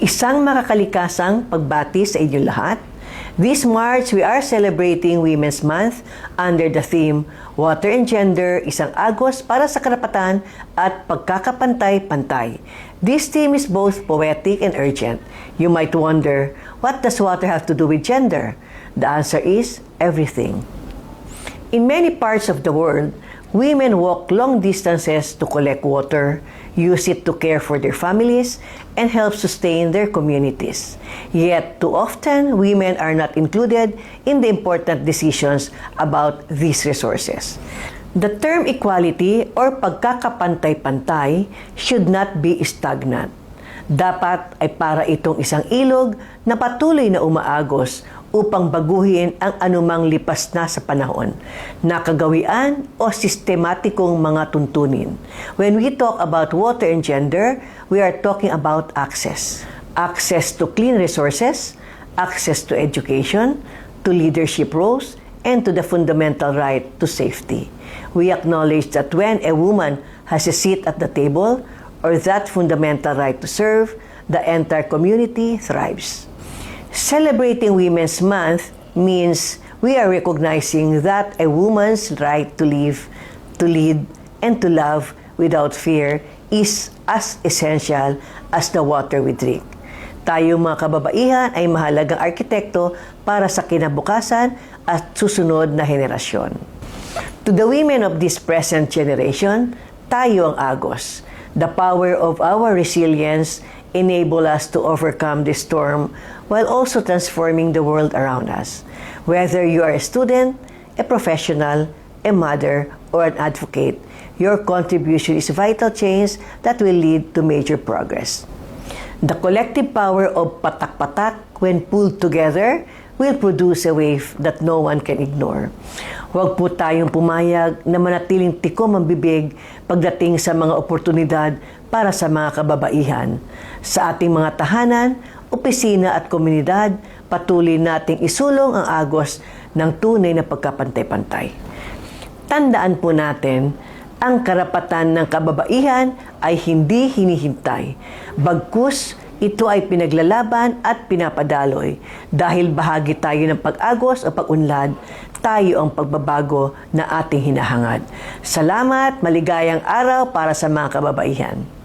Isang makakalikasang pagbati sa inyong lahat. This March, we are celebrating Women's Month under the theme, Water and Gender, isang agos para sa karapatan at pagkakapantay-pantay. This theme is both poetic and urgent. You might wonder, what does water have to do with gender? The answer is everything. In many parts of the world, women walk long distances to collect water, use it to care for their families, and help sustain their communities. Yet, too often, women are not included in the important decisions about these resources. The term equality or pagkakapantay-pantay should not be stagnant. Dapat ay para itong isang ilog na patuloy na umaagos upang baguhin ang anumang lipas na sa panahon, nakagawian o sistematikong mga tuntunin. When we talk about water and gender, we are talking about access. Access to clean resources, access to education, to leadership roles, and to the fundamental right to safety. We acknowledge that when a woman has a seat at the table, or that fundamental right to serve, the entire community thrives. Celebrating Women's Month means we are recognizing that a woman's right to live, to lead, and to love without fear is as essential as the water we drink. Tayo mga kababaihan ay mahalagang arkitekto para sa kinabukasan at susunod na henerasyon. To the women of this present generation, tayo ang agos. The power of our resilience enable us to overcome this storm while also transforming the world around us. Whether you are a student, a professional, a mother, or an advocate, your contribution is vital change that will lead to major progress. The collective power of patak-patak, when pulled together, will produce a wave that no one can ignore. Huwag po tayong pumayag na manatiling tikom ang bibig pagdating sa mga oportunidad para sa mga kababaihan. Sa ating mga tahanan, opisina at komunidad, patuloy nating isulong ang agos ng tunay na pagkapantay-pantay. Tandaan po natin, ang karapatan ng kababaihan ay hindi hinihintay. Bagkus, ito ay pinaglalaban at pinapadaloy. Dahil bahagi tayo ng pag-agos o pag-unlad, tayo ang pagbabago na ating hinahangad. Salamat, maligayang araw para sa mga kababaihan.